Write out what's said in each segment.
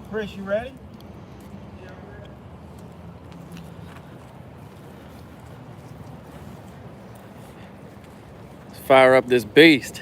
Chris, you ready? Let's fire up this beast.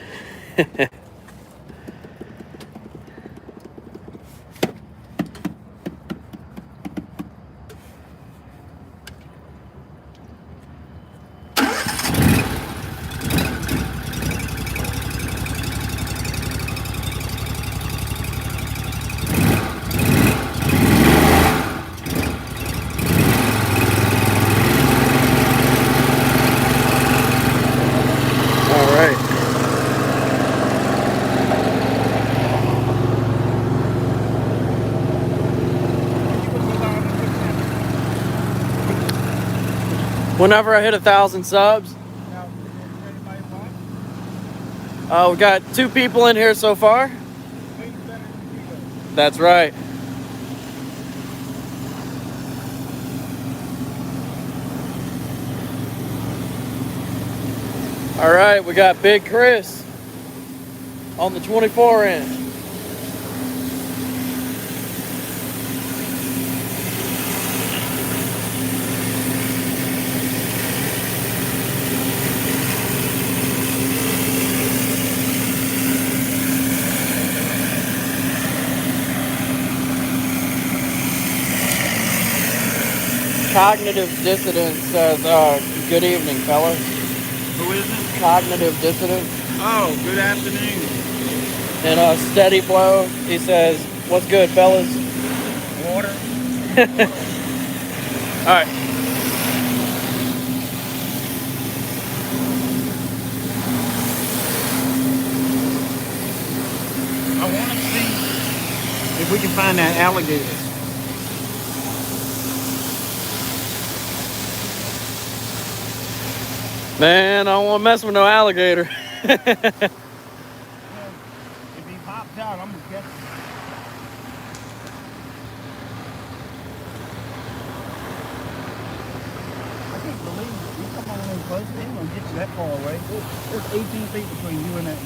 Whenever I hit 1,000 subs, we got 2 people in here so far. That's right. All right, we got Big Chris on the 24-inch. Cognitive Dissonance says, good evening, fellas. Who is it? Cognitive Dissonance. Oh, good afternoon. And Steady Flow, he says, what's good, fellas? Water. All right. I want to see if we can find that alligator. Man, I don't want to mess with no alligator. If he pops out, I'm gonna catch him. I can't believe it. You come on in close, they ain't gonna get you that far away. There's 18 feet between you and that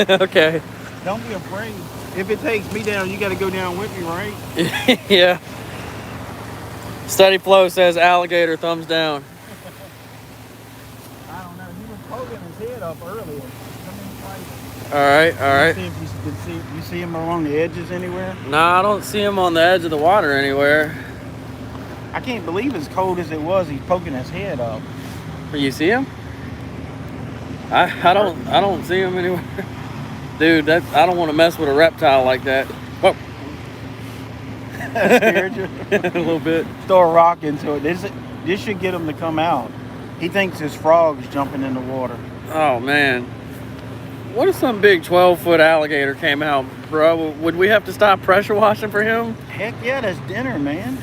pond. Okay. Don't be afraid. If it takes me down, you got to go down with me, right? Yeah. Steady Flow says alligator, thumbs down. I don't know. He was poking his head up earlier. All right. See if you can see. You see him along the edges anywhere? No, I don't see him on the edge of the water anywhere. I can't believe as cold as it was, he's poking his head up. You see him? I don't see him anywhere. Dude, I don't want to mess with a reptile like that. Whoa. That scared you? A little bit. Throw a rock into it. This should get him to come out. He thinks his frog's jumping in the water. Oh, man. What if some big 12-foot alligator came out, bro? Would we have to stop pressure washing for him? Heck yeah, that's dinner, man.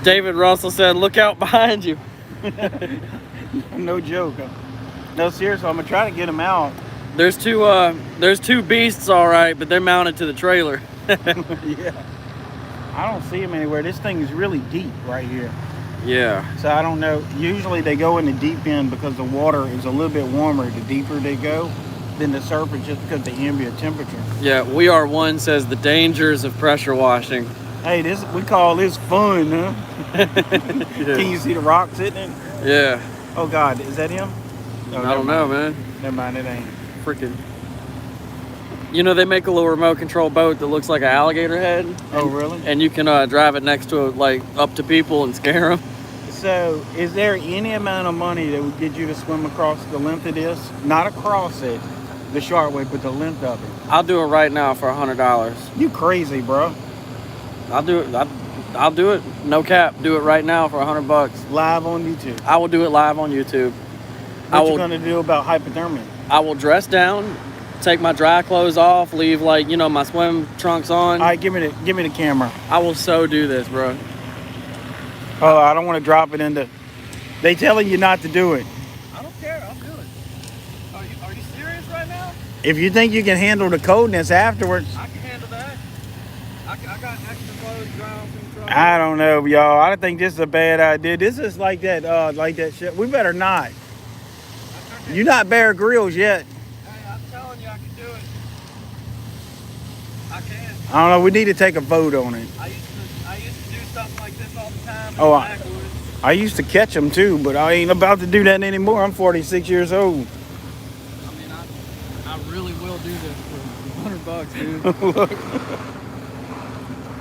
David Russell said, look out behind you. No joke. No, seriously, I'm going to try to get him out. There's two beasts, all right, but they're mounted to the trailer. Yeah. I don't see him anywhere. This thing is really deep right here. Yeah. So I don't know. Usually they go in the deep end because the water is a little bit warmer the deeper they go than the surface, just because of the ambient temperature. Yeah, We Are One says the dangers of pressure washing. Hey, we call this fun, huh? Yeah. Can you see the rocks hitting it? Yeah. Oh God, is that him? I don't know, man. Never mind, it ain't. Freaking. You know, they make a little remote control boat that looks like an alligator head. Oh, really? And you can drive it next to it, like up to people and scare them. So, is there any amount of money that would get you to swim across the length of this? Not across it, the short way, but the length of it. I'll do it right now for $100. You crazy, bro? I'll do it. I'll do it. No cap. Do it right now for $100. Live on YouTube. I will do it live on YouTube. What you gonna do about hypothermia? I will dress down, take my dry clothes off, leave my swim trunks on. All right, give me the camera. I will so do this, bro. Oh, I don't want to drop it into. They telling you not to do it. I don't care. I'll do it. Are you serious right now? If you think you can handle the coldness afterwards. I can handle that. I got extra clothes dry on some trunks. I don't know, y'all. I don't think this is a bad idea. This is like that shit. We better not. You're not Bear Grylls yet. Hey, I'm telling you, I can do it. I can. I don't know. We need to take a vote on it. I used to do stuff like this all the time in Oh, the I, backwoods. I used to catch them too, but I ain't about to do that anymore. I'm 46 years old. I mean, I really will do this for $100, dude.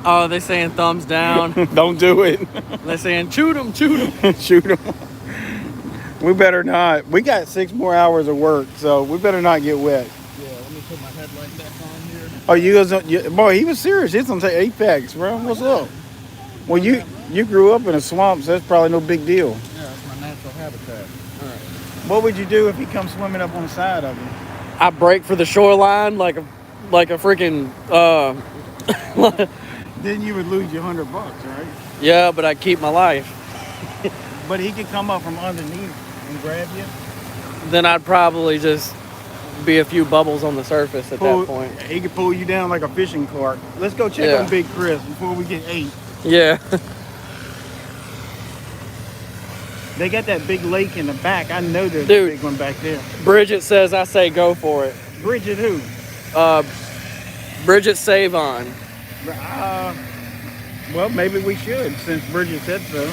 Oh, they saying thumbs down. Don't do it. They're saying shoot them, shoot them. Shoot them. We better not. We got 6 more hours of work, so we better not get wet. Yeah, let me put my headlight back on here. Oh, you guys, boy, he was serious. He's gonna say Apex, bro. What's up? Well, you grew up in a swamp, so that's probably no big deal. Yeah, that's my natural habitat. All right. What would you do if he comes swimming up on the side of you? I break for the shoreline like a freaking Then you would lose your $100, right? yeah, but I keep my life. But he could come up from underneath and grab you. Then I'd probably just be a few bubbles on the surface at that point. He could pull you down like a fishing cart. Let's go check on Big Chris before we get ate. Yeah. They got that big lake in the back. I know there's Dude, a big one back there. Bridget says I say go for it. Bridget who? Bridget Savon. Well, maybe we should, since Bridget said so.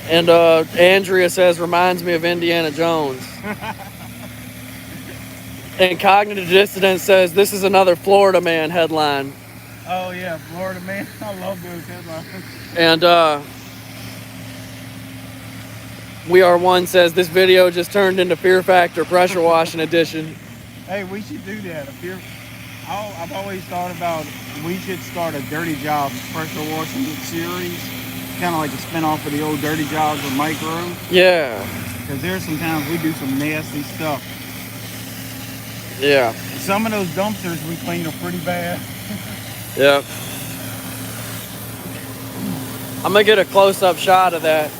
And Andrea says reminds me of Indiana Jones. And Cognitive Dissonance says this is another Florida man headline. Oh yeah, Florida man. I love those headlines. And We Are One says this video just turned into Fear Factor Pressure Washing Edition. Hey, we should do that. I've always thought about we should start a Dirty Jobs pressure washing series, kind of like a spinoff of the old Dirty Jobs with Micro. Yeah. Because there's some times we do some nasty stuff. Yeah. Some of those dumpsters we clean are pretty bad. Yep. I'm gonna get a close-up shot of that.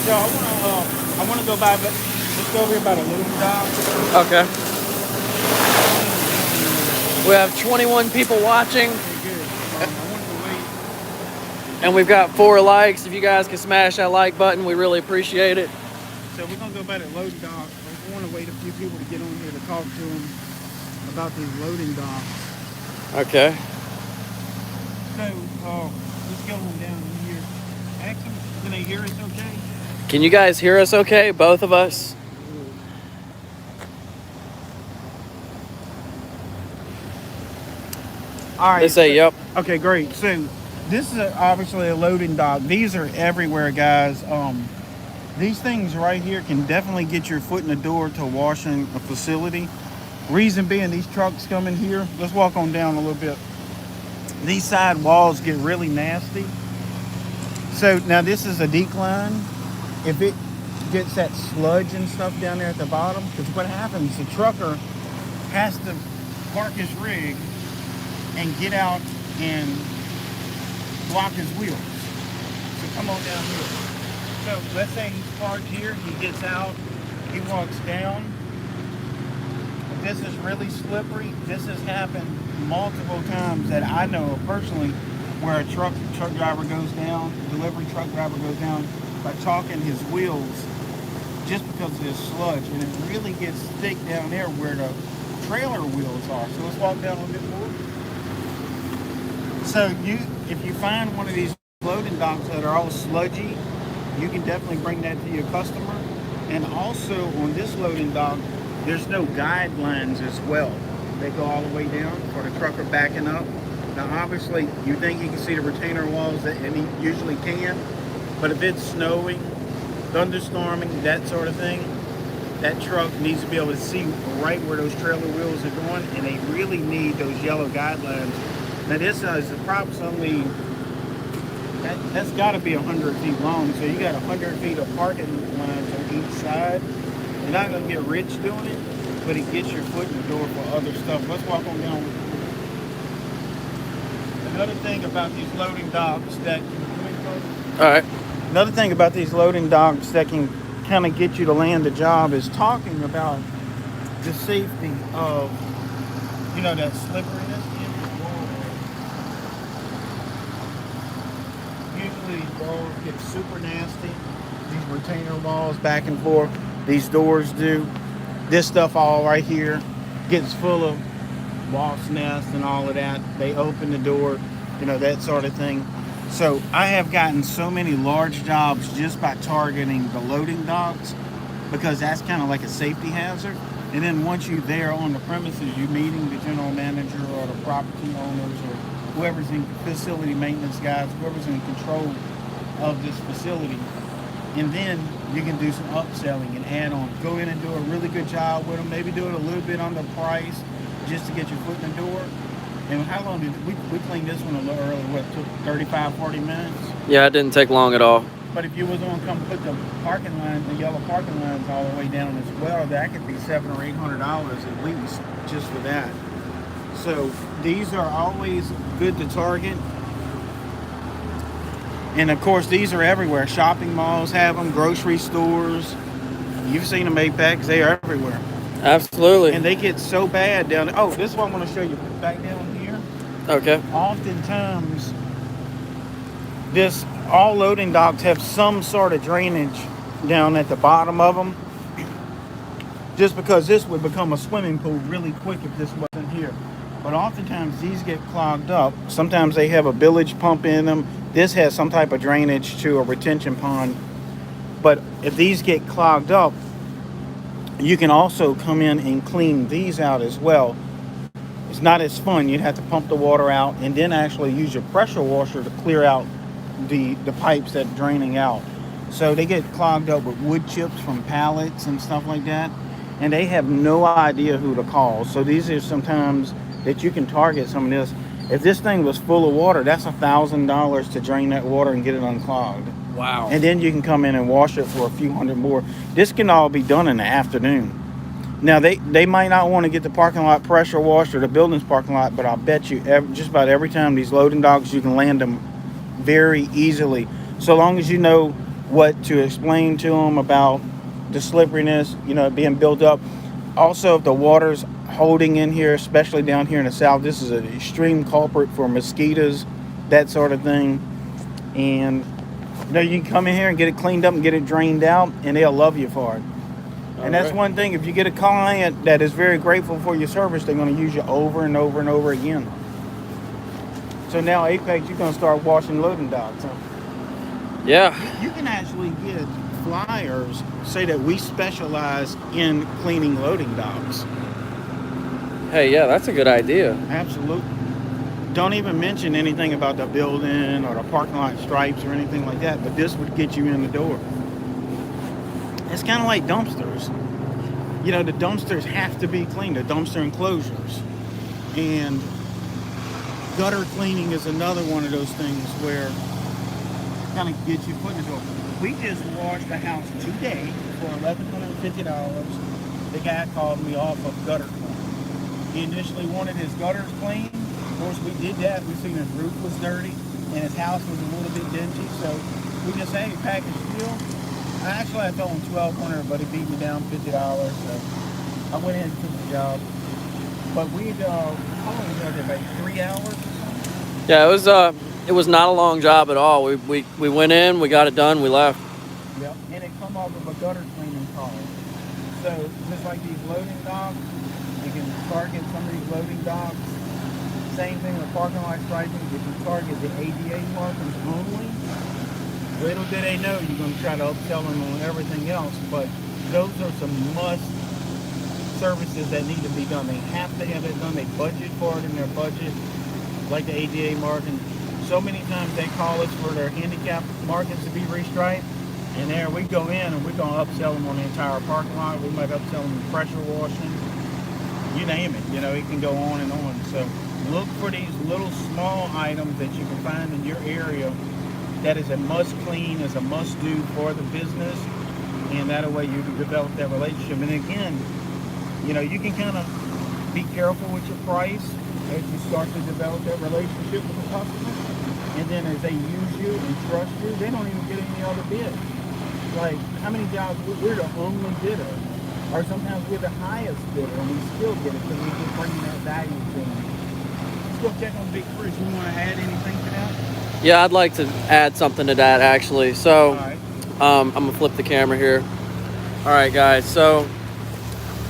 So I wanna go by, but let's go over here by the loading dock. Okay. We have 21 people watching. Okay, good. I want to wait. And we've got 4 likes. If you guys can smash that like button, we really appreciate it. So we're gonna go by the loading dock. We want to wait a few people to get on here to talk to them about these loading docks. Okay. So let's go on down here. Actually, can they hear us okay? Can you guys hear us okay? Both of us? All right. They say yep. Okay, great. So this is obviously a loading dock. These are everywhere, guys. These things right here can definitely get your foot in the door to a washing facility. Reason being, these trucks come in here. Let's walk on down a little bit. These side walls get really nasty. So now this is a decline. If it gets that sludge and stuff down there at the bottom, because what happens, the trucker has to park his rig and get out and block his wheels. So come on down here. So let's say he's parked here, he gets out, he walks down. If this is really slippery, this has happened multiple times that I know of personally, where a truck driver goes down, delivery truck driver goes down by chalking his wheels just because of this sludge, and it really gets thick down there where the trailer wheels are. So let's walk down a little bit more. So if you find one of these loading docks that are all sludgy, you can definitely bring that to your customer. And also on this loading dock, there's no guidelines as well. They go all the way down for the trucker backing up. Now obviously you think you can see the retainer walls, and he usually can, but if it's snowing, thunderstorming, that sort of thing, that truck needs to be able to see right where those trailer wheels are going, and they really need those yellow guidelines. Now this is approximately, that's got to be 100 feet long, so you got 100 feet of parking lines on each side. You're not going to get rich doing it, but it gets your foot in the door for other stuff. Let's walk on down. Another thing about these loading docks that Another thing about these loading docks that can kind of get you to land a job is talking about the safety of, that slipperiness in the wall. Usually these walls get super nasty. These retainer walls back and forth. These doors do. This stuff all right here gets full of wasp nests and all of that. They open the door, that sort of thing. So I have gotten so many large jobs just by targeting the loading docks, because that's kind of like a safety hazard. And then once you're there on the premises, you're meeting the general manager or the property owners or whoever's in facility maintenance guys, whoever's in control of this facility. And then you can do some upselling and add on. Go in and do a really good job with them. Maybe do it a little bit under price just to get your foot in the door. And how long did we cleaned this one a little early? What, took 35, 40 minutes? Yeah, it didn't take long at all. But if you was going to come put the parking lines, the yellow parking lines all the way down as well, that could be $700 or $800 at least just for that. So these are always good to target. And of course, these are everywhere. Shopping malls have them, grocery stores. You've seen them, Apex. They are everywhere. Absolutely. And they get so bad down there. Oh, this one I want to show you back down here. Okay. Oftentimes, all loading docks have some sort of drainage down at the bottom of them. Just because this would become a swimming pool really quick if this wasn't here. But oftentimes these get clogged up. Sometimes they have a village pump in them. This has some type of drainage to a retention pond. But if these get clogged up, you can also come in and clean these out as well. It's not as fun. You'd have to pump the water out and then actually use your pressure washer to clear out the pipes that are draining out. So they get clogged up with wood chips from pallets and stuff like that. And they have no idea who to call. So these are sometimes that you can target some of this. If this thing was full of water, that's $1,000 to drain that water and get it unclogged. Wow. And then you can come in and wash it for a few hundred more. This can all be done in the afternoon. Now, they might not want to get the parking lot pressure washed or the building's parking lot, but I'll bet you just about every time these loading docks, you can land them very easily. So long as you know what to explain to them about the slipperiness, being built up. Also, if the water's holding in here, especially down here in the south, this is an extreme culprit for mosquitoes, that sort of thing. And you can come in here and get it cleaned up and get it drained out, and they'll love you for it. And that's one thing. If you get a client that is very grateful for your service, they're going to use you over and over and over again. So now, Apex, you're going to start washing loading docks, huh? Yeah. You can actually get flyers say that we specialize in cleaning loading docks. Hey, yeah, that's a good idea. Absolutely. Don't even mention anything about the building or the parking lot stripes or anything like that, but this would get you in the door. It's kind of like dumpsters. The dumpsters have to be cleaned, the dumpster enclosures. And gutter cleaning is another one of those things where kind of get you foot in the door. We just washed a house today for $1,150. The guy called me off of gutter cleaning. He initially wanted his gutters cleaned. Of course, we did that. We seen his roof was dirty and his house was a little bit dingy. So we just say, package deal. I told him $1,200, but he beat me down $50. So I went in and took the job. But how long was that? About 3 hours or something? Yeah, it was not a long job at all. We went in, we got it done, we left. Yep, and it come off of a gutter cleaning call. So just like these loading docks, you can target some of these loading docks. Same thing with parking lot striping. If you target the ADA markers only, little do they know you're going to try to upsell them on everything else. But those are some must services that need to be done. They have to have it done. They budget for it in their budget, like the ADA marking. So many times they call us for their handicap markings to be restriped, and there we go in and we're going to upsell them on the entire parking lot. We might upsell them in pressure washing, you name it. It can go on and on. So look for these little small items that you can find in your area that is a must clean, is a must do for the business, and that way you can develop that relationship. And again, you can kind of be careful with your price as you start to develop that relationship with the customer. And then as they use you and trust you, they don't even get any other bid. Like, how many jobs, we're the only bidder. Or sometimes we're the highest bidder, and we still get it because we keep bringing that value to them. Let's go check on Big Chris. You want to add anything to that? Yeah, I'd like to add something to that, actually. So, All right. I'm gonna flip the camera here. All right, guys. So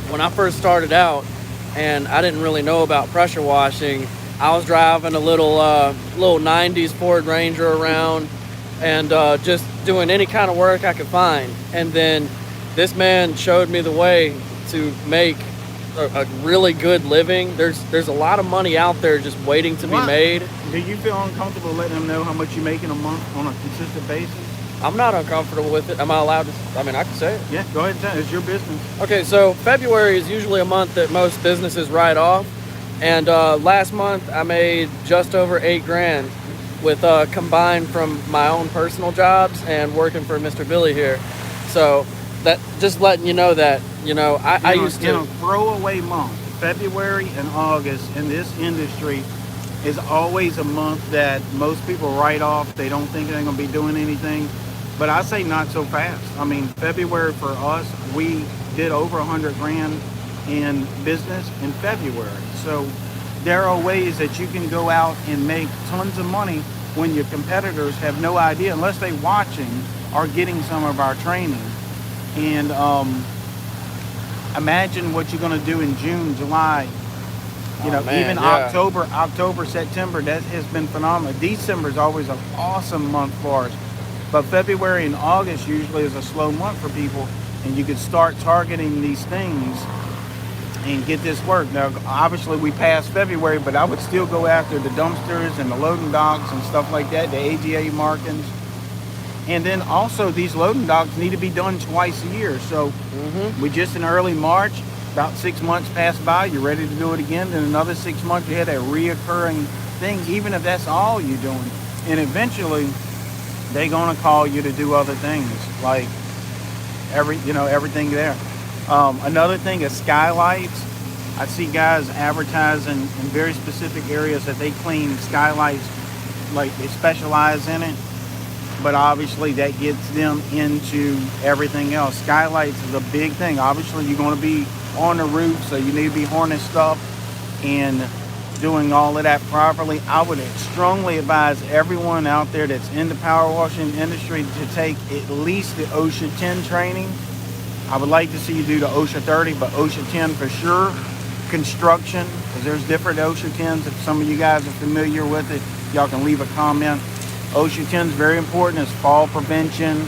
when I first started out, and I didn't really know about pressure washing, I was driving a little 90s Ford Ranger around, and just doing any kind of work I could find. And then this man showed me the way to make a really good living. There's a lot of money out there just waiting to be made. Do you feel uncomfortable letting them know how much you make in a month on a consistent basis? I'm not uncomfortable with it. Am I allowed to? I mean, I can say it. Yeah, go ahead and tell it. It's your business. Okay, so February is usually a month that most businesses write off. And last month I made just over $8,000 with combined from my own personal jobs and working for Mr. Billy here. So that just letting you know that, I used to. In a throwaway month, February and August in this industry is always a month that most people write off. They don't think they're going to be doing anything. But I say not so fast. I mean, February for us, we did over $100,000 in business in February. So there are ways that you can go out and make tons of money when your competitors have no idea, unless they're watching or getting some of our training. And imagine what you're going to do in June, July, October, September. That has been phenomenal. December is always an awesome month for us. But February and August usually is a slow month for people, and you could start targeting these things and get this work. Now, obviously, we passed February, but I would still go after the dumpsters and the loading docks and stuff like that, the AGA markings. And then also, these loading docks need to be done twice a year. So we just in early March, about 6 months pass by, you're ready to do it again. Then another 6 months, you had a reoccurring thing, even if that's all you're doing. And eventually, they're gonna call you to do other things, like everything there. Another thing is skylights. I see guys advertising in very specific areas that they clean skylights, like they specialize in it. But obviously that gets them into everything else. Skylights is a big thing. Obviously you're gonna be on the roof, so you need to be harnessed up and doing all of that properly. I would strongly advise everyone out there that's in the power washing industry to take at least the OSHA 10 training. I would like to see you do the OSHA 30, but OSHA 10 for sure. Construction, because there's different OSHA 10s. If some of you guys are familiar with it, y'all can leave a comment. OSHA 10 is very important. It's fall prevention,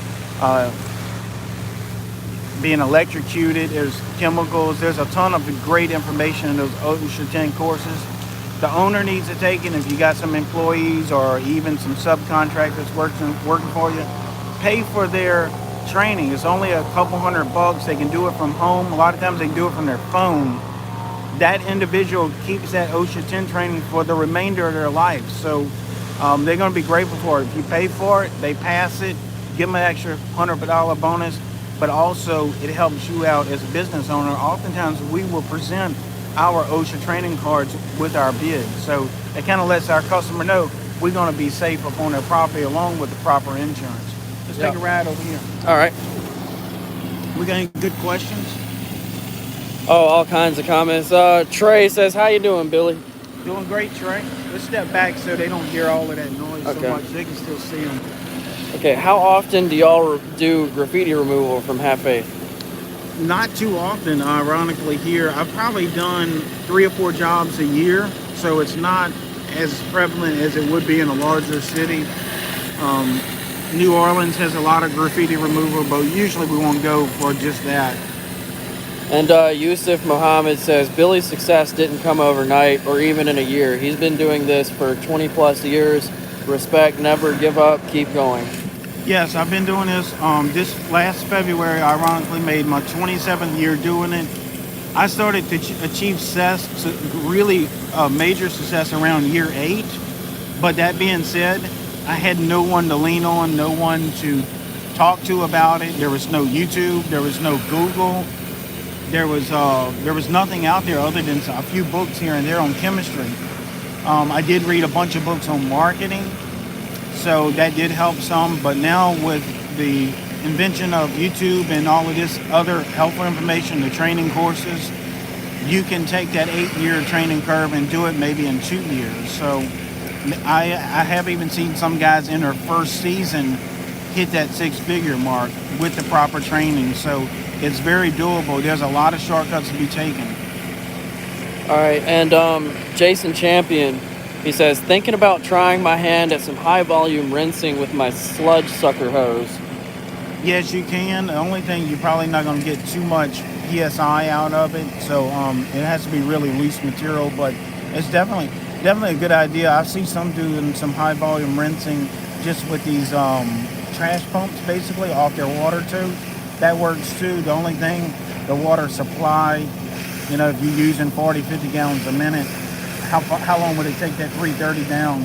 being electrocuted, there's chemicals. There's a ton of great information in those OSHA 10 courses. The owner needs to take it. If you got some employees or even some subcontractors working for you, pay for their training. It's only a couple $100. They can do it from home. A lot of times they can do it from their phone. That individual keeps that OSHA 10 training for the remainder of their life. So they're going to be grateful for it. If you pay for it, they pass it, give them an extra $100 bonus, but also it helps you out as a business owner. Oftentimes we will present our OSHA training cards with our bid. So it kind of lets our customer know we're going to be safe up on their property along with the proper insurance. Let's take a ride over here. All right. We got any good questions? Oh, all kinds of comments. Trey says, how you doing, Billy? Doing great, Trey. Let's step back so they don't hear all of that noise so much. They can still see them. Okay, how often do y'all do graffiti removal from Have Faith? Not too often, ironically, here. I've probably done 3 or 4 jobs a year, so it's not as prevalent as it would be in a larger city. New Orleans has a lot of graffiti removal, but usually we won't go for just that. And Yusuf Mohammed says, Billy's success didn't come overnight or even in a year. He's been doing this for 20 plus years. Respect, never give up, keep going. Yes, I've been doing this. This last February, ironically, made my 27th year doing it. I started to achieve success, really major success around year 8. But that being said, I had no one to lean on, no one to talk to about it. There was no YouTube, there was no Google. There was nothing out there other than a few books here and there on chemistry. I did read a bunch of books on marketing, so that did help some. But now with the invention of YouTube and all of this other helpful information, the training courses, you can take that 8-year training curve and do it maybe in 2 years. So I have even seen some guys in their first season hit that six-figure mark with the proper training. So it's very doable. There's a lot of shortcuts to be taken. All right, and Jason Champion, he says, thinking about trying my hand at some high volume rinsing with my sludge sucker hose. Yes, you can. The only thing, you're probably not going to get too much PSI out of it, so it has to be really loose material, but it's definitely a good idea. I see some doing some high volume rinsing just with these trash pumps, basically off their water tube. That works too. The only thing, the water supply, if you're using 40-50 gallons a minute, how long would it take that 330 down?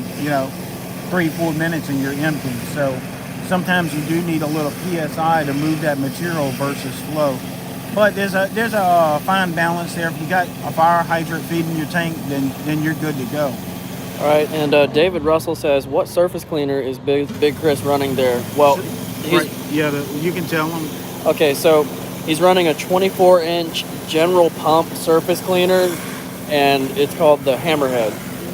3-4 minutes and you're empty. So sometimes you do need a little PSI to move that material versus flow. But there's a fine balance there. If you got a fire hydrant feeding your tank, then you're good to go. All right, and David Russell says, what surface cleaner is Big Chris running there? Well, you can tell him. Okay, so he's running a 24-inch General Pump surface cleaner, and it's called the Hammerhead.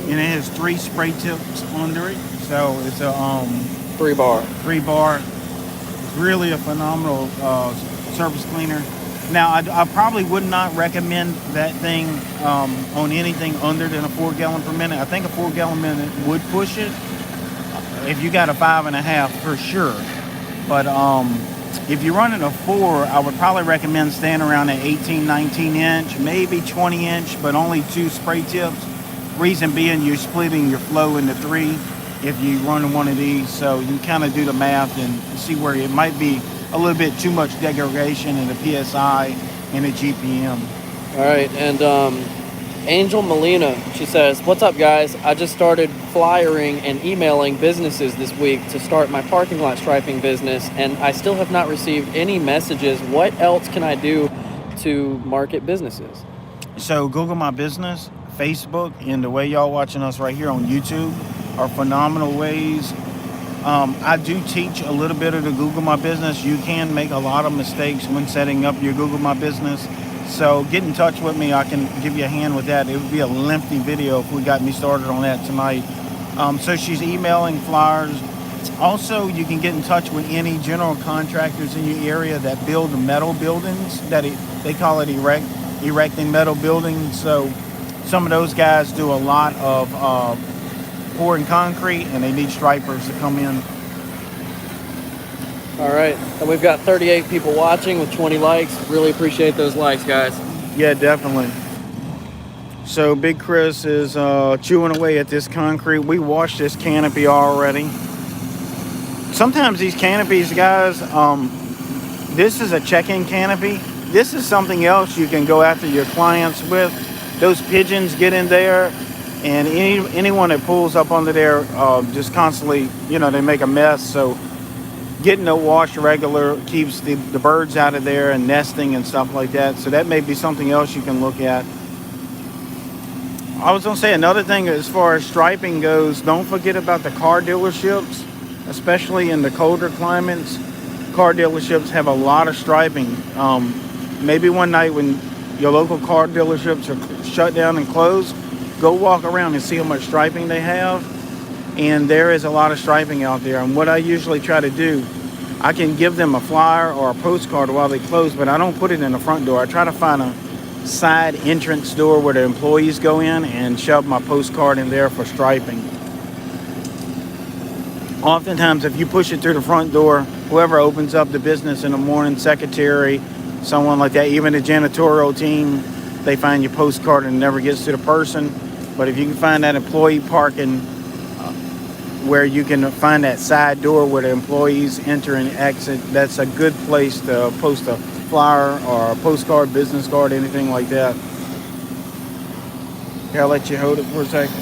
And it has 3 spray tips under it, so it's a 3-bar. 3-bar. It's really a phenomenal surface cleaner. Now, I probably would not recommend that thing on anything under than a 4 gallon per minute. I think a 4 gallon per minute would push it if you got a 5.5 for sure. But if you're running a 4, I would probably recommend staying around an 18, 19 inch, maybe 20 inch, but only 2 spray tips. Reason being, you're splitting your flow into 3 if you run one of these. So you kind of do the math and see where it might be a little bit too much degradation in the PSI and the GPM. All right, and Angel Molina, she says, what's up, guys? I just started flyering and emailing businesses this week to start my parking lot striping business, and I still have not received any messages. What else can I do to market businesses? So Google My Business, Facebook, and the way y'all watching us right here on YouTube are phenomenal ways. I do teach a little bit of the Google My Business. You can make a lot of mistakes when setting up your Google My Business. So get in touch with me. I can give you a hand with that. It would be a lengthy video if we got me started on that tonight. So she's emailing flyers. Also, you can get in touch with any general contractors in your area that build metal buildings. They call it erecting metal buildings. So some of those guys do a lot of pouring concrete, and they need stripers to come in. All right, and we've got 38 people watching with 20 likes. Really appreciate those likes, guys. Yeah, definitely. So Big Chris is chewing away at this concrete. We washed this canopy already. Sometimes these canopies, guys, this is a check-in canopy. This is something else you can go after your clients with. Those pigeons get in there, and anyone that pulls up under there just constantly, they make a mess. So getting it washed regular keeps the birds out of there and nesting and stuff like that. So that may be something else you can look at. I was going to say another thing as far as striping goes, don't forget about the car dealerships, especially in the colder climates. Car dealerships have a lot of striping. Maybe one night when your local car dealerships are shut down and closed, go walk around and see how much striping they have. And there is a lot of striping out there. And what I usually try to do, I can give them a flyer or a postcard while they close, but I don't put it in the front door. I try to find a side entrance door where the employees go in and shove my postcard in there for striping. Oftentimes, if you push it through the front door, whoever opens up the business in the morning, secretary, someone like that, even the janitorial team, they find your postcard and it never gets to the person. But if you can find that employee parking where you can find that side door where the employees enter and exit, that's a good place to post a flyer or a postcard, business card, anything like that. Here, I'll let you hold it for a second.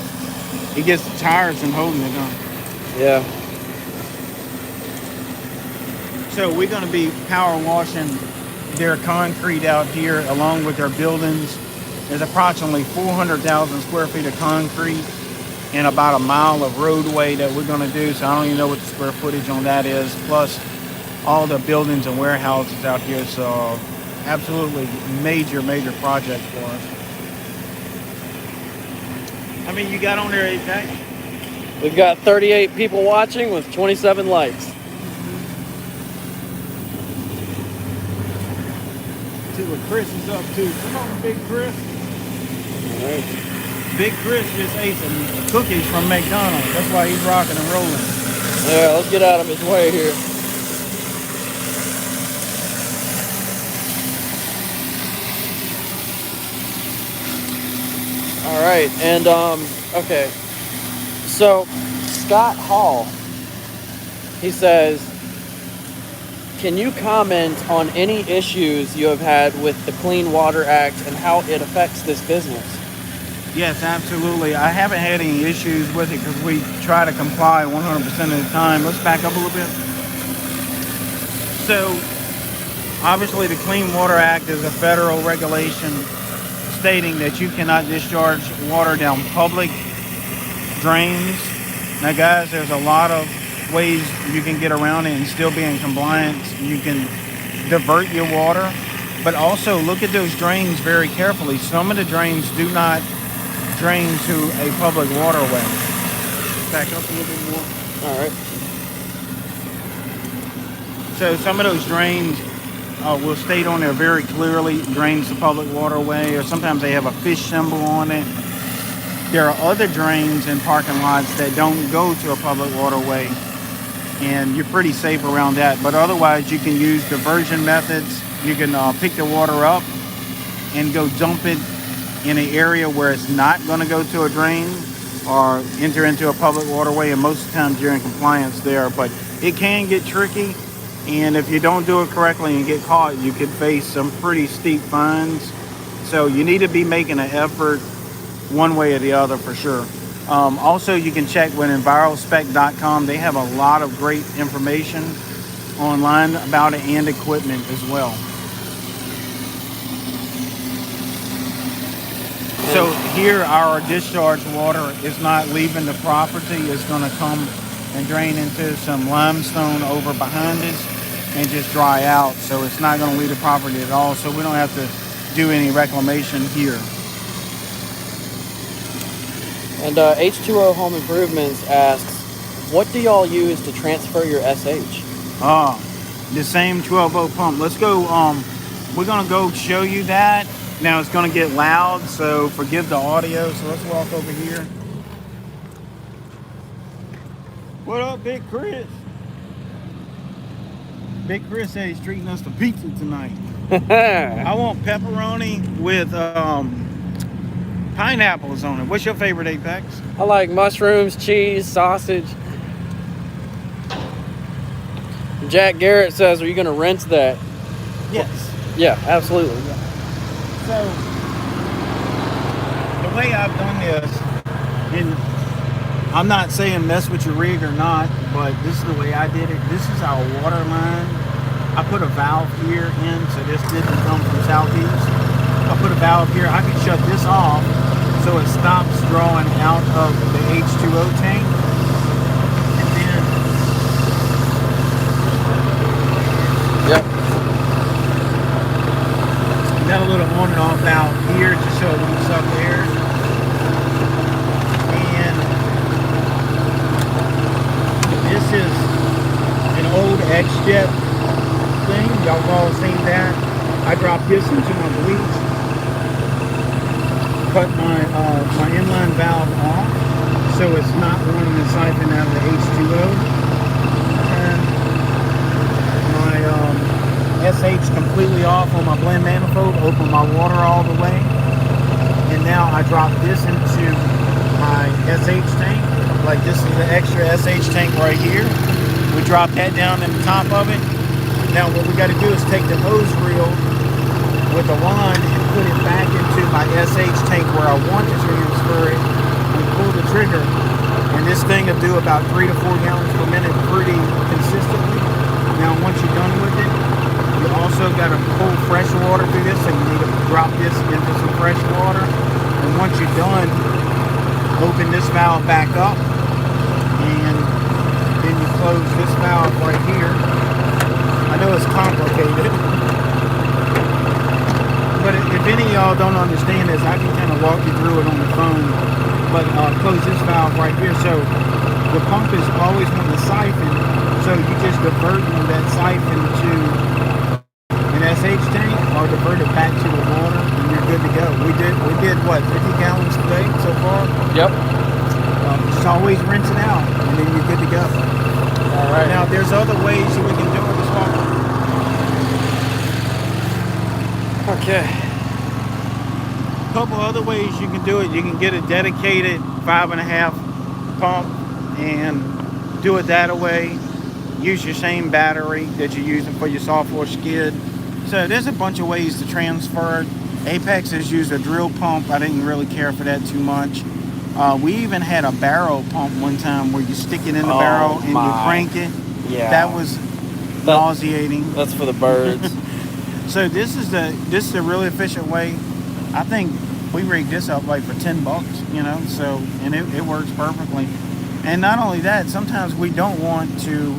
He gets tiresome holding it, huh? Yeah. So we're going to be power washing their concrete out here along with their buildings. There's approximately 400,000 square feet of concrete and about a mile of roadway that we're going to do. So I don't even know what the square footage on that is. Plus all the buildings and warehouses out here. So absolutely major project for us. How many you got on there, APEC? We've got 38 people watching with 27 likes. see what Chris is up to. Come on, Big Chris. All right. Big Chris just ate some cookies from McDonald's. That's why he's rocking and rolling. Yeah, let's get out of his way here. All right, and okay. So Scott Hall, he says, can you comment on any issues you have had with the Clean Water Act and how it affects this business? Yes, absolutely. I haven't had any issues with it because we try to comply 100% of the time. Let's back up a little bit. So, obviously the Clean Water Act is a federal regulation stating that you cannot discharge water down public drains. Now, guys, there's a lot of ways you can get around it and still be in compliance. You can divert your water, but also look at those drains very carefully. Some of the drains do not drain to a public waterway. Back up a little bit more. All right. So some of those drains will state on there very clearly, drains to public waterway, or sometimes they have a fish symbol on it. There are other drains in parking lots that don't go to a public waterway, and you're pretty safe around that. But otherwise, you can use diversion methods. You can pick the water up and go dump it in an area where it's not going to go to a drain or enter into a public waterway, and most of the times you're in compliance there. But it can get tricky, and if you don't do it correctly and get caught, you could face some pretty steep fines. So you need to be making an effort one way or the other for sure. Also, you can check with envirospec.com. They have a lot of great information online about it and equipment as well. So here our discharge water is not leaving the property. It's going to come and drain into some limestone over behind us and just dry out. So it's not going to leave the property at all. So we don't have to do any reclamation here. And H2O Home Improvements asks, what do y'all use to transfer your SH? The same 12-volt pump. Let's go, we're going to go show you that. Now it's going to get loud, so forgive the audio. So let's walk over here. What up, Big Chris? Big Chris said he's treating us to pizza tonight. I want pepperoni with pineapples on it. What's your favorite, Apex? I like mushrooms, cheese, sausage. Jack Garrett says, are you going to rinse that? Yes. Yeah, absolutely. Yeah. So, the way I've done this, and I'm not saying mess with your rig or not, but this is the way I did it. This is our water line. I put a valve here in, so this didn't come from southeast. I put a valve here. I can shut this off so it stops drawing out of the H2O tank. And then, yep. got a little on and off valve here to show it moves up there. And this is an old X-Jet thing. Y'all have all seen that. I dropped this into my bleach. Cut my inline valve off so it's not running the siphon out of the H2O. Turn my SH completely off on my blend manifold, open my water all the way, and now I drop this into my SH tank. Like this is the extra SH tank right here. We drop that down in the top of it. Now what we got to do is take the hose reel with the wand and put it back into my SH tank where I want to transfer it, and pull the trigger, and this thing will do about 3 to 4 gallons per minute pretty consistently. Now once you're done with it, you also got to pull fresh water through this, so you need to drop this into some fresh water. And once you're done, open this valve back up, and then you close this valve right here. I know it's complicated, but if any of y'all don't understand this, I can kind of walk you through it on the phone. But close this valve right here. So the pump is always on the siphon, so you just divert that siphon to an SH tank, or or divert it back to the water, and you're good to go. We did what, 50 gallons today so far? Yep. Just always rinse it out, and then you're good to go. All right. Now, there's other ways that we can do it as well. Okay. A couple other ways you can do it. You can get a dedicated 5.5 pump and do it that way. Use your same battery that you're using for your software skid. So there's a bunch of ways to transfer it. Apex has used a drill pump. I didn't really care for that too much. We even had a barrel pump one time where you stick it in the barrel and you crank it. Yeah. That was nauseating. That's for the birds. So this is a really efficient way. I think we rigged this up like for $10, you know. So and it works perfectly. And not only that, sometimes we don't want to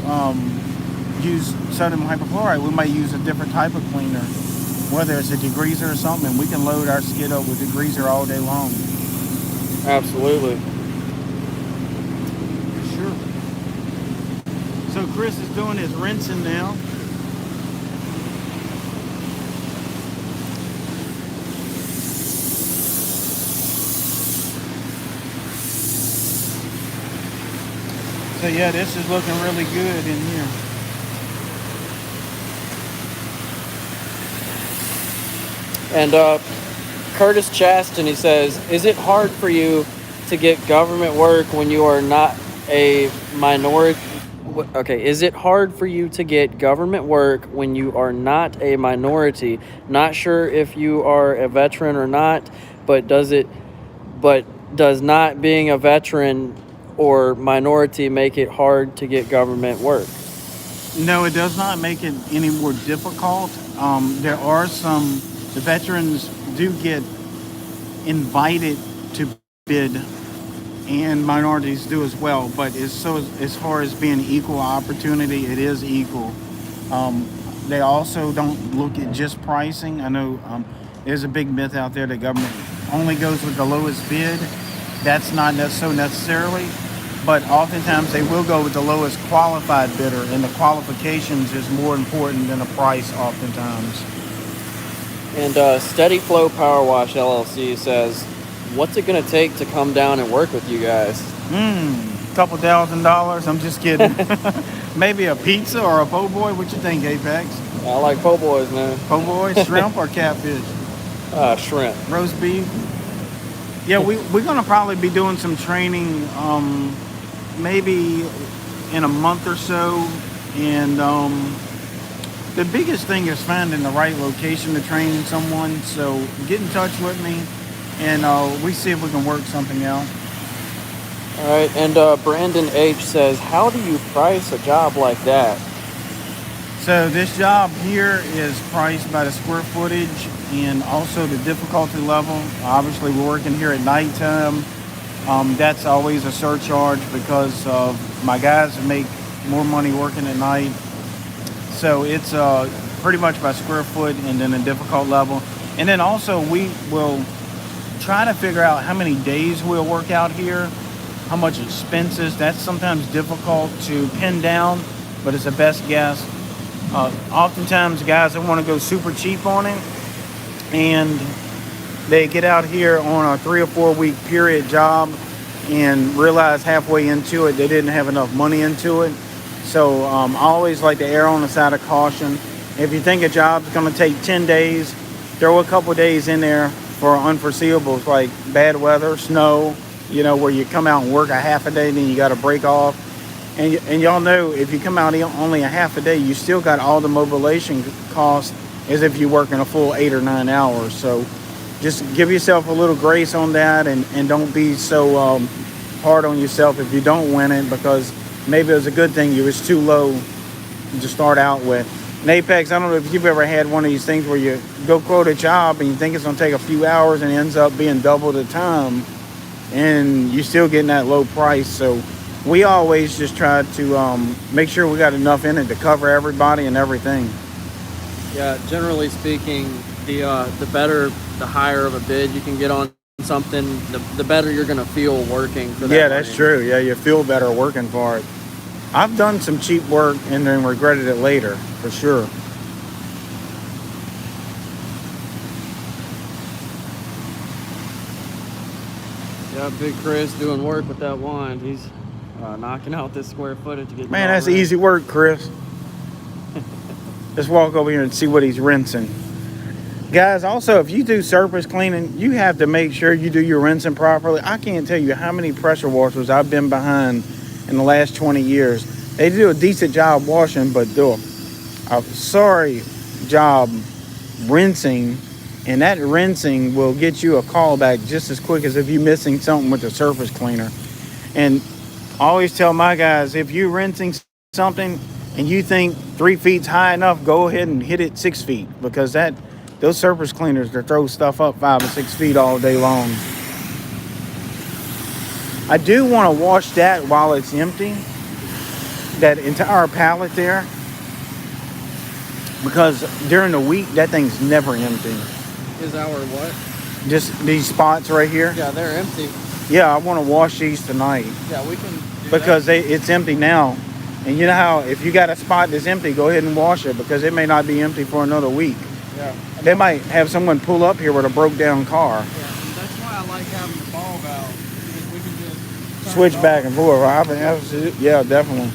use sodium hypochlorite. We might use a different type of cleaner, whether it's a degreaser or something, and we can load our skid up with degreaser all day long. Absolutely. For sure. So Chris is doing his rinsing now. So yeah, this is looking really good in here. And Curtis Chaston, he says, is it hard for you to get government work when you are not a minority? Okay, is it hard for you to get government work when you are not a minority? Not sure if you are a veteran or not, but does not being a veteran or minority make it hard to get government work? No, it does not make it any more difficult. There are the veterans do get invited to bid, and minorities do as well. But as far as being equal opportunity, it is equal. They also don't look at just pricing. I know there's a big myth out there that government only goes with the lowest bid. That's not so necessarily, but oftentimes they will go with the lowest qualified bidder, and the qualifications is more important than the price oftentimes. And Steady Flow Power Wash LLC says, what's it going to take to come down and work with you guys? Couple $1,000. I'm just kidding. Maybe a pizza or a po' boy. What you think, Apex? I like po' boys, man. Po' boy, shrimp or catfish? Shrimp. Roast beef. Yeah, we're going to probably be doing some training maybe in a month or so. And the biggest thing is finding the right location to train someone. So get in touch with me and we see if we can work something out. All right, and Brandon H. says, how do you price a job like that? So this job here is priced by the square footage and also the difficulty level. Obviously, we're working here at nighttime. That's always a surcharge because my guys make more money working at night. So it's pretty much by square foot and then a difficult level. And then also we will try to figure out how many days we'll work out here, how much expenses. That's sometimes difficult to pin down, but it's the best guess. Oftentimes guys that want to go super cheap on it, and they get out here on a 3 or 4 week period job and realize halfway into it they didn't have enough money into it. So I always like to err on the side of caution. If you think a job's going to take 10 days, throw a couple days in there for unforeseeables like bad weather, snow, where you come out and work a half a day and then you got to break off. And y'all know if you come out only a half a day, you still got all the mobilization costs as if you're working a full 8 or 9 hours. So just give yourself a little grace on that and don't be so hard on yourself if you don't win it, because maybe it was a good thing you was too low to start out with. And Apex, I don't know if you've ever had one of these things where you go quote a job and you think it's going to take a few hours and it ends up being double the time and you're still getting that low price. So we always just try to make sure we got enough in it to cover everybody and everything. Yeah, generally speaking, the better, the higher of a bid you can get on something, the better you're going to feel working for that. Yeah, that's true. Yeah, you feel better working for it. I've done some cheap work and then regretted it later, for sure. Yeah, Big Chris doing work with that wand. He's knocking out this square footage to get. Man, that's easy work, Chris. Let's walk over here and see what he's rinsing. Guys, also, if you do surface cleaning, you have to make sure you do your rinsing properly. I can't tell you how many pressure washers I've been behind in the last 20 years. They do a decent job washing, but do a sorry job rinsing. And that rinsing will get you a call back just as quick as if you're missing something with the surface cleaner. And I always tell my guys, if you're rinsing something and you think 3 feet's high enough, go ahead and hit it 6 feet, because those surface cleaners that throw stuff up 5 or 6 feet all day long. I do want to wash that while it's empty, that entire pallet there, because during the week that thing's never empty. Is our what? Just these spots right here. Yeah, they're empty. Yeah, I want to wash these tonight. Yeah, we can. Because it's empty now. And you know how if you got a spot that's empty, go ahead and wash it, because it may not be empty for another week. Yeah. They might have someone pull up here with a broke down car. Yeah, and that's why I like having the ball valve, because we can just Switch back and forth. Yeah, definitely.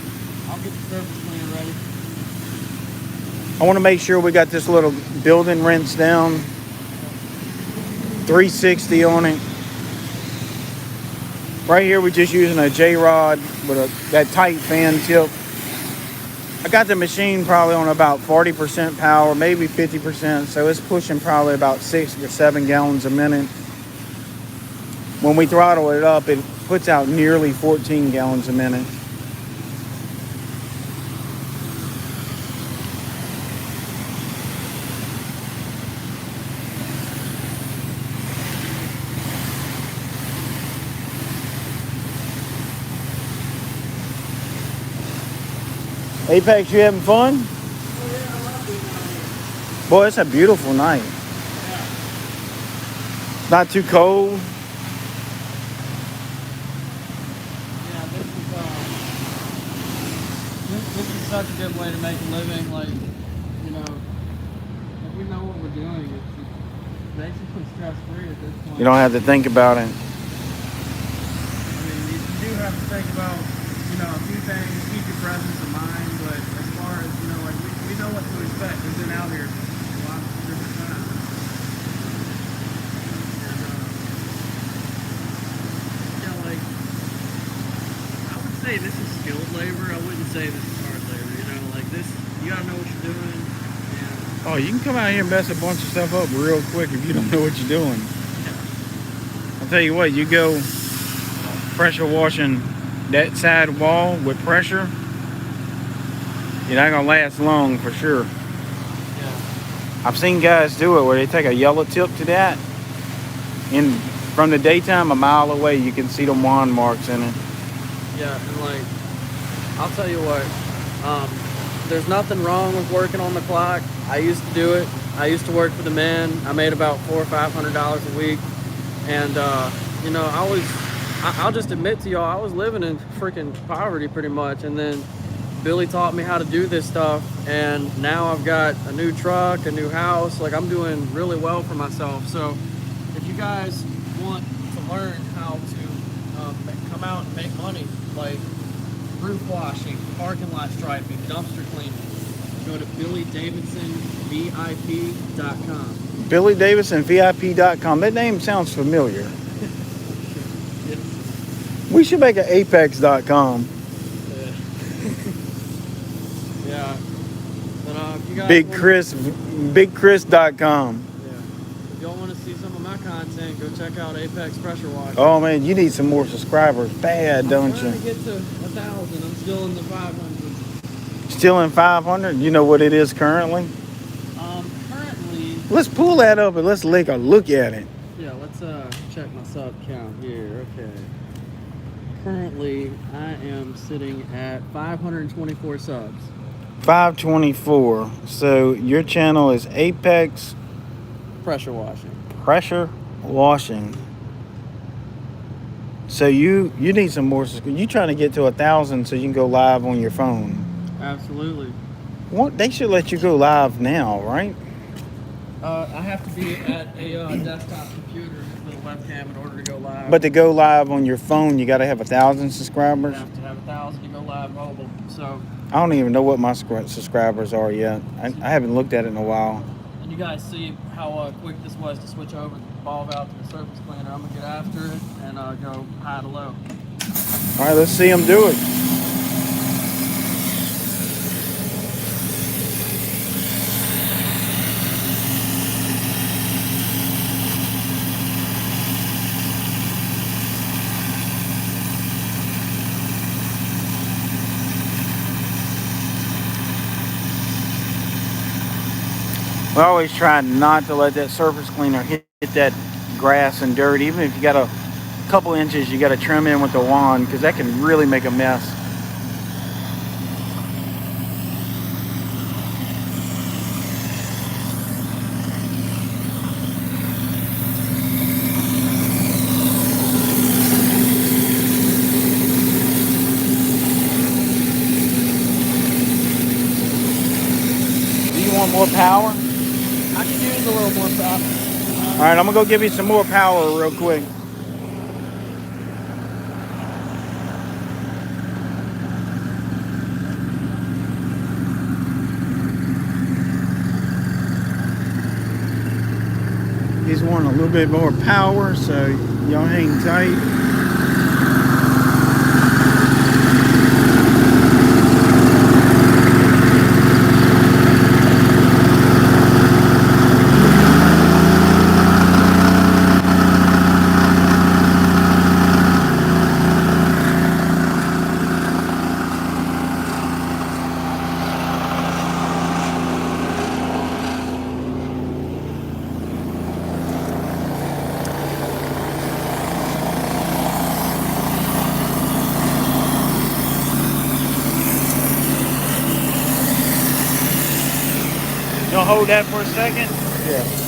I'll get the surface cleaner ready. I want to make sure we got this little building rinse down. 360 on it. Right here we're just using a J-rod with that tight fan tip. I got the machine probably on about 40% power, maybe 50%, so it's pushing probably about 6 or 7 gallons a minute. When we throttle it up, it puts out nearly 14 gallons a minute. Apex, you having fun? Oh, yeah, I love being out here. Boy, it's a beautiful night. Yeah. Not too cold. Yeah, this is such a good way to make a living. Like, you know, if we know what we're doing, it's basically stress-free at this point. You don't have to think about it. I mean, you do have to think about, you know, a few things, keep your presence of mind, but as far as, you know, like, we know what to expect. We've been out here a lot of different times. And, yeah, like, I would say this is skilled labor. I wouldn't say this is hard labor, you know, like this, you gotta know what you're doing. And, Oh, you can come out here and mess a bunch of stuff up real quick if you don't know what you're doing. yeah. I'll tell you what, you go pressure washing that side wall with pressure, you're not gonna last long for sure. Yeah. I've seen guys do it where they take a yellow tip to that, and from the daytime, a mile away, you can see the wand marks in it. Yeah, and like, I'll tell you what, there's nothing wrong with working on the clock. I used to do it. I used to work for the men. I made about $400 or $500 a week, and you know, I'll just admit to y'all, I was living in freaking poverty pretty much, and then Billy taught me how to do this stuff, and now I've got a new truck, a new house. Like, I'm doing really well for myself. So if you guys want to learn how to come out and make money, like roof washing, parking lot striping, dumpster cleaning, go to BillyDavidsonVIP.com. BillyDavidsonVIP.com. That name sounds familiar. We should make an Apex.com. Yeah. But if you guys BigChris.com. Yeah. If y'all want to see some of my content, go check out Apex Pressure Washing. Oh man, you need some more subscribers. Bad, don't I'm trying you? to get to 1,000. I'm still in the 500. Still in 500? You know what it is currently? Currently. Let's pull that up and let's take a look at it. Yeah, let's check my sub count here. Okay. Currently, I am sitting at 524 subs. 524. So your channel is Apex Pressure Washing. Pressure Washing. So you need some more. You trying to get to 1,000 so you can go live on your phone. Absolutely. What, they should let you go live now, right? I have to be at a desktop computer with a webcam in order to go live. But to go live on your phone, you got to have 1,000 You subscribers. have to have 1,000 to go live mobile. So, I don't even know what my subscribers are yet. I haven't looked at it in a while. and you guys see how quick this was to switch over the ball valve to the surface cleaner. I'm gonna get after it and go high to low. All right, let's see them do it. We always try not to let that surface cleaner hit that grass and dirt. Even if you got a couple inches, you got to trim in with the wand because that can really make a mess. Do you want more power? I can use a little more power. All right, I'm gonna go give you some more power real quick. He's wanting a little bit more power, so y'all hang tight. You'll hold that for a second? Yeah.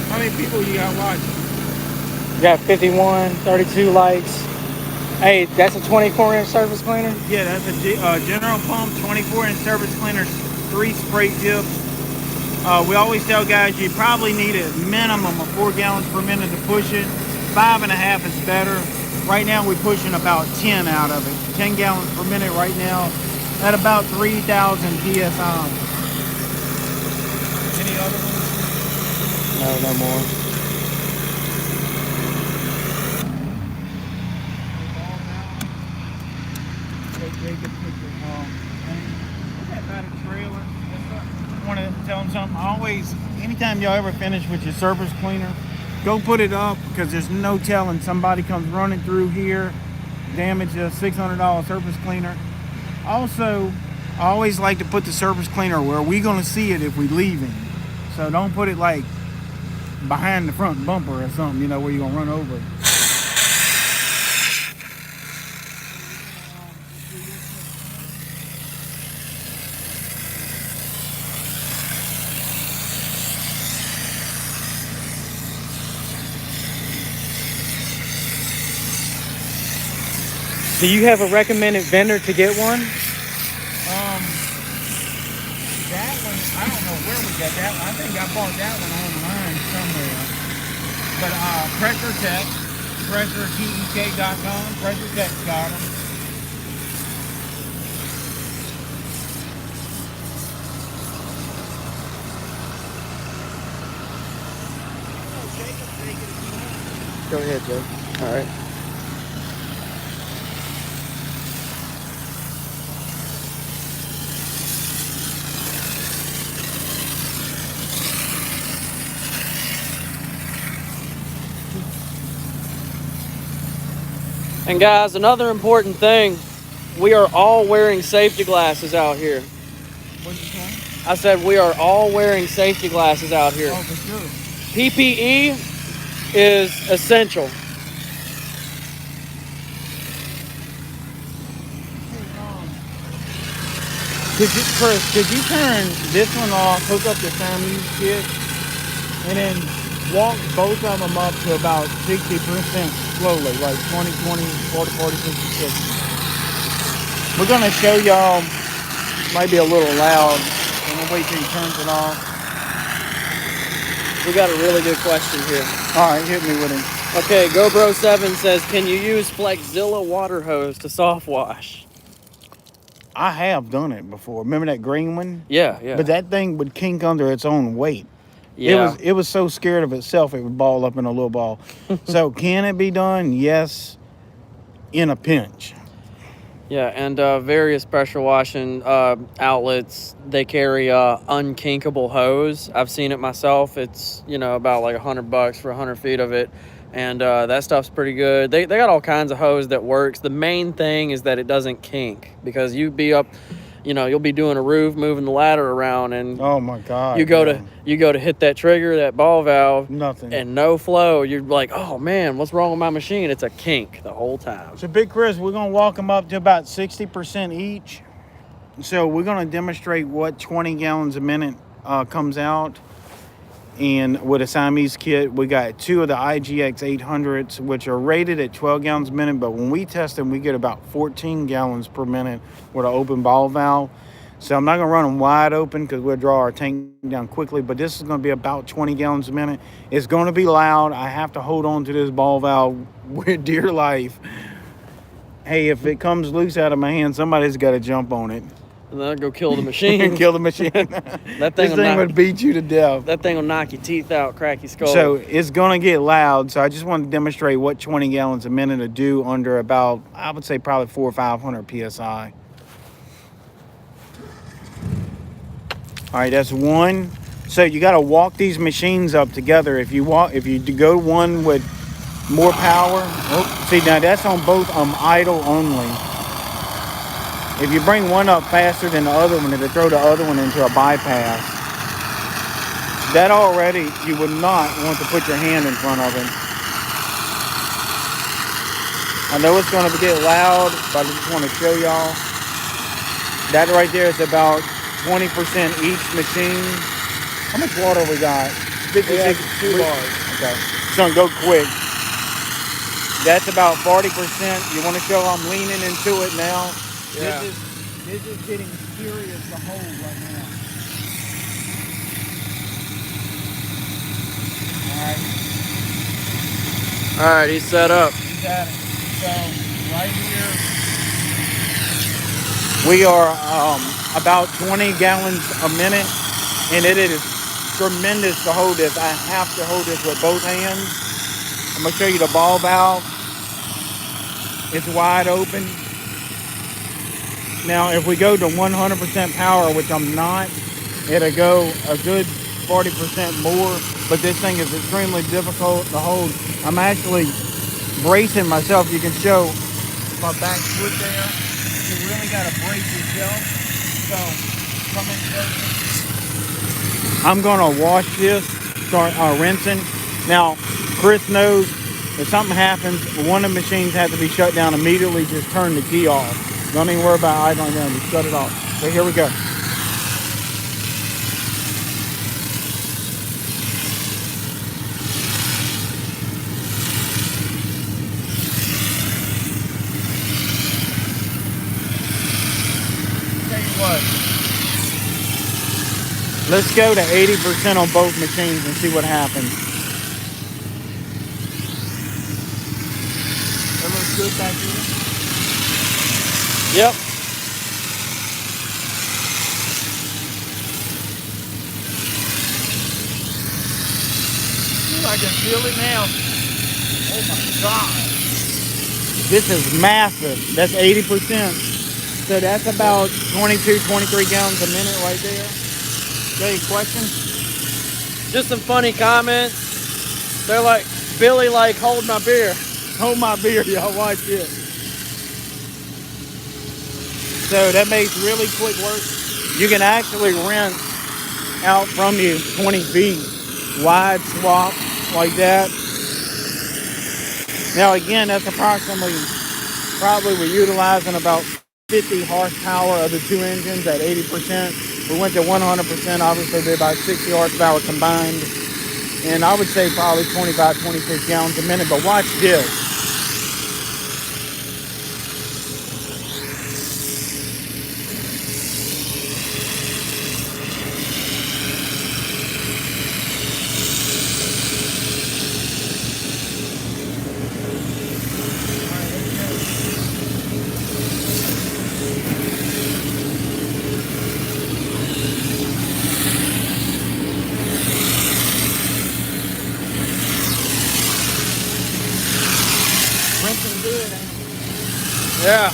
How many people you got watching? You got 51, 32 likes. Hey, that's a 24-inch surface cleaner? Yeah, that's a General Pump 24-inch surface cleaner, 3 spray tips. We always tell guys you probably need a minimum of 4 gallons per minute to push it. 5.5 is better. Right now we're pushing about 10 out of it. 10 gallons per minute right now at about 3,000 PSI. Any other ones? No, no more. I want to tell them something. Anytime y'all ever finish with your surface cleaner, go put it up, because there's no telling. Somebody comes running through here, damage a $600 surface cleaner. Also, I always like to put the surface cleaner where we're going to see it if we leave him. So don't put it like behind the front bumper or something, you know, where you're going to run over it. Do you have a recommended vendor to get one? That one, I don't know where we got that one. I think I bought that one online somewhere. But Pressure Tech, pressuretek.com, Pressure Tech's got them. Go ahead, Joe. All right. And guys, another important thing, we are all wearing safety glasses out here. What'd you say? I said we are all wearing safety glasses out here. Oh, for sure. PPE is essential. Could you turn this one off, hook up the Siamese kit, and then walk both of them up to about 60% slowly, like 20, 40, 50, 60. We're going to show y'all, might be a little loud, and we'll wait till he turns it off. We got a really good question here. All right, hit me with it. Okay, GoBro7 says, can you use Flexzilla water hose to soft wash? I have done it before. Remember that green one? Yeah, yeah. But that thing would kink under its own weight. Yeah. It was so scared of itself it would ball up in a little ball. So can it be done? Yes, in a pinch. Yeah, and various pressure washing outlets, they carry unkinkable hose. I've seen it myself. It's, you know, about like $100 for 100 feet of it. And that stuff's pretty good. They got all kinds of hose that works. The main thing is that it doesn't kink, because you'd be up, you know, you'll be doing a roof, moving the ladder around, and oh my God, you go to hit that trigger, that ball valve, nothing, and no flow. You're like, oh man, what's wrong with my machine? It's a kink the whole time. So Big Chris, we're gonna walk them up to about 60% each. So we're gonna demonstrate what 20 gallons a minute comes out. And with a Siamese kit, we got 2 of the IGX 800s, which are rated at 12 gallons a minute. But when we test them, we get about 14 gallons per minute with an open ball valve. So I'm not going to run them wide open because we'll draw our tank down quickly. But this is going to be about 20 gallons a minute. It's going to be loud. I have to hold on to this ball valve with dear life. Hey, if it comes loose out of my hand, somebody's got to jump on it. And then I'll go kill the machine. Kill the machine. This thing would beat you to death. That thing will knock your teeth out, crack your skull. So it's going to get loud. So I just want to demonstrate what 20 gallons a minute to do under about, I would say probably 400 or 500 PSI. All right, that's one. So you got to walk these machines up together. If you go one with more power, see now that's on both idle only. If you bring one up faster than the other one, it'll throw the other one into a bypass. That already, you would not want to put your hand in front of it. I know it's going to get loud, but I just want to show y'all. That right there is about 20% each machine. How much water we got? 56, 2 bars. Okay. It's going to go quick. That's about 40%. You want to show I'm leaning into it now. Yeah. This is getting serious to hold right now. Alright. Alright, he's set up. You got it. So right here we are about 20 gallons a minute, and it is tremendous to hold this. I have to hold this with both hands. I'm gonna show you the ball valve. It's wide open. Now, if we go to 100% power, which I'm not, it'll go a good 40% more, but this thing is extremely difficult to hold. I'm actually bracing myself. You can show my back foot there. You really got to brace yourself. So, come in closer. I'm going to wash this, start rinsing. Now, Chris knows if something happens, one of the machines has to be shut down immediately. Just turn the key off. Don't even worry about idling down. Just shut it off. So here we go. Tell you what. Let's go to 80% on both machines and see what happens. That looks good back here. Yep. I can feel it now. Oh my God. This is massive. That's 80%. So that's about 22, 23 gallons a minute right there. Any questions? Just some funny comments. They're like, Billy, like, hold my beer. Hold my beer, y'all. Watch this. So that makes really quick work. You can actually rinse out from you 20 feet. Wide swap like that. Now again, that's approximately, probably we're utilizing about 50 horsepower of the two engines at 80%. We went to 100%, obviously they're about 60 horsepower combined. And I would say probably 25, 26 gallons a minute, but watch this. Rinsing good, ain't it? Yeah.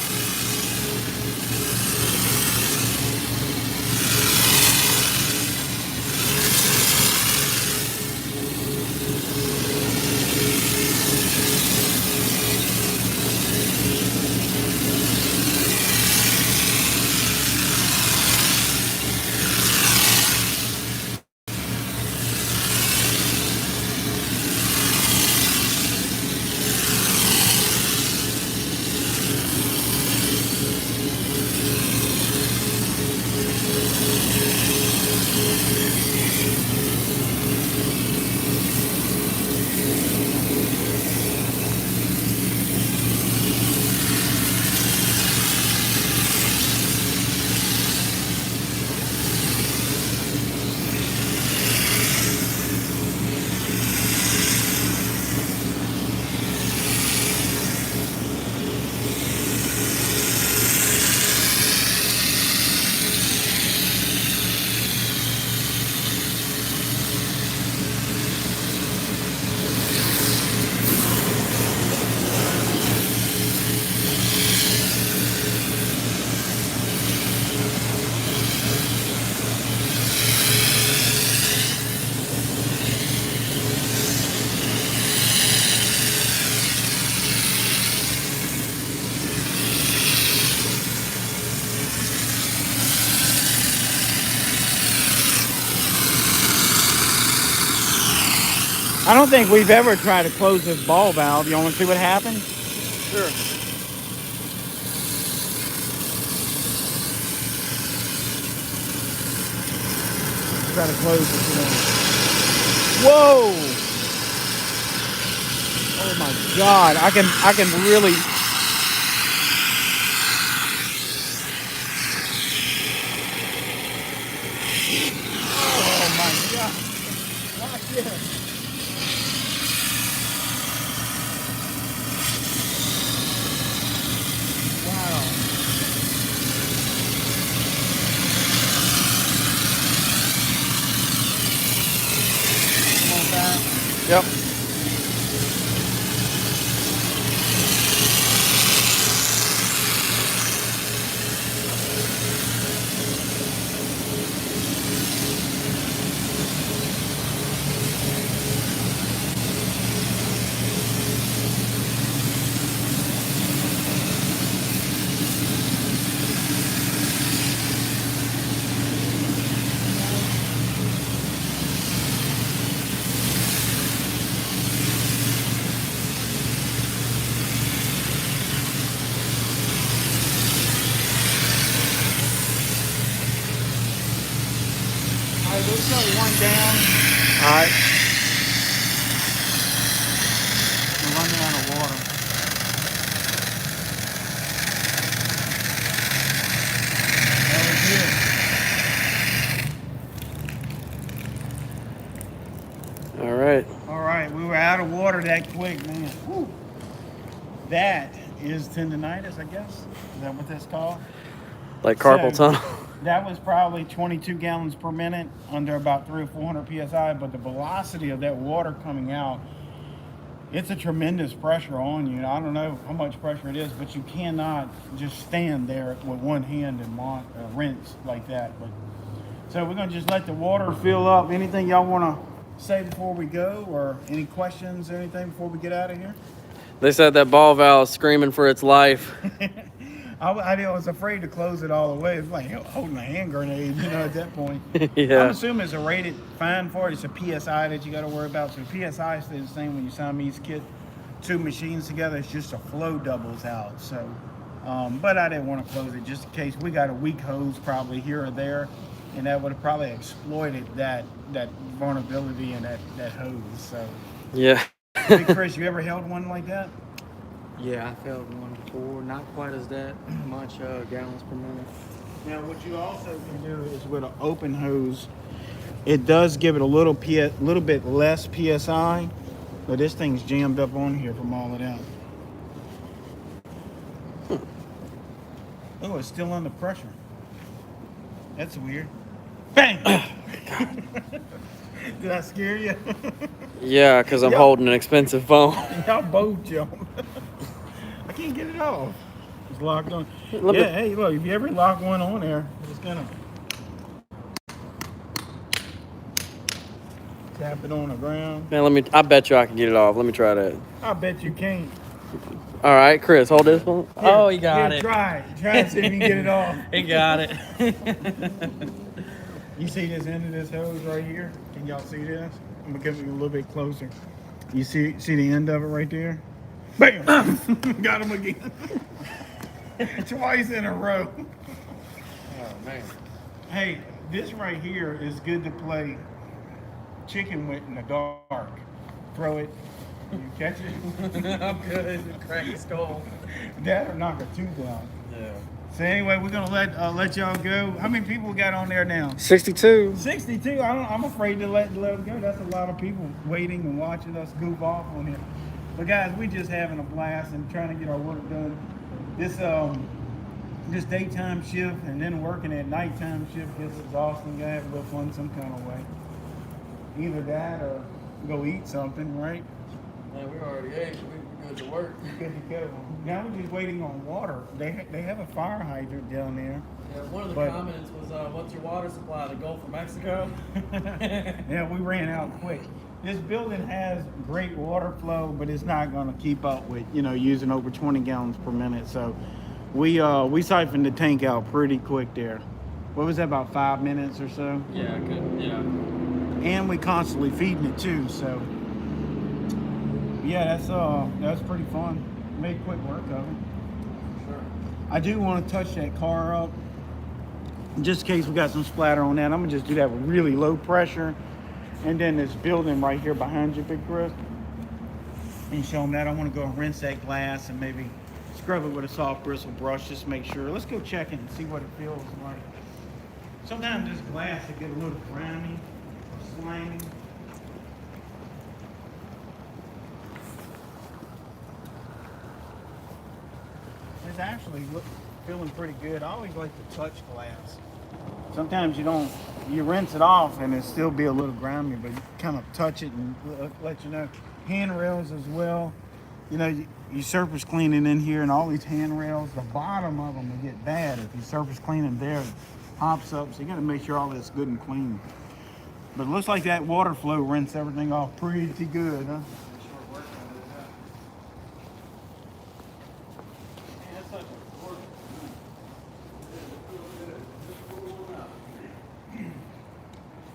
I don't think we've ever tried to close this ball valve. You want to see what happens? Sure. Try to close it. Whoa! Oh my God, I can really. Oh my God. Watch this. Wow. Come on back. Yep. All right, we'll shut one down. All right. We're running out of water. That was good. All right. All right, we were out of water that quick, man. Whew. That is tendonitis, I guess. Is that what that's called? Like carpal So, tunnel. That was probably 22 gallons per minute under about 300 or 400 psi, but the velocity of that water coming out, it's a tremendous pressure on you. I don't know how much pressure it is, but you cannot just stand there with one hand and rinse like that. But so we're gonna just let the water fill up. Anything y'all want to say before we go, or any questions or anything before we get out of here? They said that ball valve is screaming for its life. I was afraid to close it all the way. It's like holding a hand grenade, at that point. Yeah. I'm assuming it's a rated fine for it. It's a PSI that you got to worry about. So PSI stays the same when you Siamese kit two machines together. It's just a flow doubles out. So, but I didn't want to close it just in case. We got a weak hose probably here or there, and that would have probably exploited that vulnerability in that hose. So, Yeah. hey, Chris, you ever held one like that? Yeah, I felt one before. Not quite as that much gallons per minute. Now, what you also can do is with an open hose, it does give it a little bit less PSI, but this thing's jammed up on here from all of that. Oh, it's still under pressure. That's weird. Bang! Did I scare you? Yeah, because I'm holding an expensive phone. Y'all both jump. I can't get it off. It's locked on. Let Yeah, me- hey, look, if you ever lock one on there, just kind of tap it on the ground. Man, I bet you I can get it off. Let me try that. I bet you can't. All right, Chris, hold this one. Oh, he got it. Try it. Try it, see if you can get it off. He got it. You see this end of this hose right here? Can y'all see this? I'm gonna get it a little bit closer. You see the end of it right there? Bam! Got him again. Twice in a row. Oh, man. Hey, this right here is good to play chicken with in the dark. Throw it, you catch it. I'm good. Crack his skull. That or knock a tooth out. Yeah. So anyway, we're gonna let y'all go. How many people got on there now? 62. 62. I'm afraid to let them go. That's a lot of people waiting and watching us goof off on here. But guys, we just having a blast and trying to get our work done. This daytime shift and then working at nighttime shift gets exhausting. Gotta have a little fun some kind of way. Either that or go eat something, right? Man, we already ate. We're good to work. Good to go. Now we're just waiting on water. They have a fire hydrant down there. Yeah, one of the But- comments was, what's your water supply? The Gulf of Mexico? Yeah, we ran out quick. This building has great water flow, but it's not going to keep up with, using over 20 gallons per minute. So we siphoned the tank out pretty quick there. What was that, about 5 minutes or so? Yeah, good. Yeah. And we constantly feeding it too. So yeah, that's pretty fun. Made quick work of it. Sure. I do want to touch that car up, just in case we got some splatter on that. I'm gonna just do that with really low pressure. And then this building right here behind you, Big Chris. and show them that. I want to go and rinse that glass and maybe scrub it with a soft bristle brush. Just make sure. Let's go check it and see what it feels like. Sometimes this glass will get a little grimy or slimy. It's actually feeling pretty good. I always like to touch glass. Sometimes you rinse it off and it still be a little grimy, but you kind of touch it and let you know. Handrails as well. You know, you surface cleaning in here and all these handrails, the bottom of them will get bad if you surface cleaning there. It pops up, so you got to make sure all that's good and clean. But it looks like that water flow rinsed everything off pretty good, huh?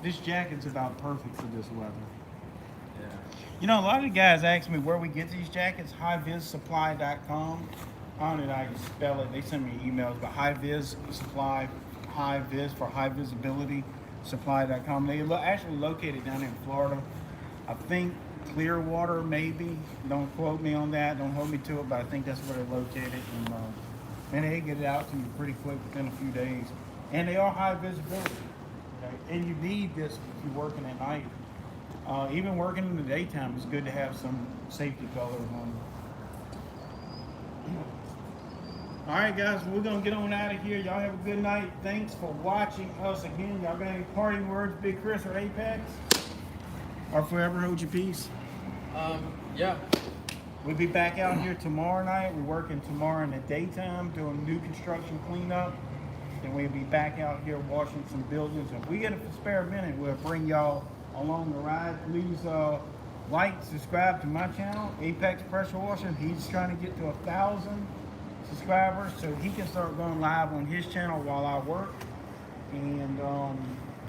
This jacket's about perfect for this weather. Yeah. You know, a lot of the guys ask me where we get these jackets, highvizsupply.com. I don't know how you spell it. They send me emails, but highviz supply, highviz for high visibility supply.com. They actually located down in Florida. I think Clearwater, maybe. Don't quote me on that. Don't hold me to it, but I think that's where they're located. And they get it out to you pretty quick within a few days. And they are high visibility. Okay? And you need this if you're working at night. Even working in the daytime, it's good to have some safety colors on. All right, guys, we're going to get on out of here. Y'all have a good night. Thanks for watching us again. Y'all got any parting words, Big Chris or Apex? Or forever hold your peace? Yeah. We'll be back out here tomorrow night. We're working tomorrow in the daytime, doing new construction cleanup. Then we'll be back out here washing some buildings. If we get a spare minute, we'll bring y'all along the ride. Please like, subscribe to my channel, Apex Pressure Washer. He's trying to get to 1,000 subscribers so he can start going live on his channel while I work. And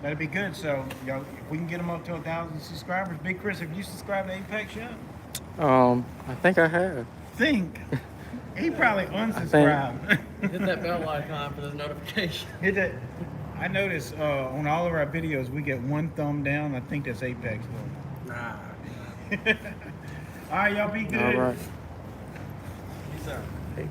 that'd be good. So, if we can get him up to 1,000 subscribers. Big Chris, have you subscribed to Apex yet? I think I have. Think. He probably unsubscribed. Hit that bell icon for those notifications. Hit that. I noticed on all of our videos we get one thumb down. I think that's Apex though. Nah. All right, y'all be good. All right. Peace out. Hey.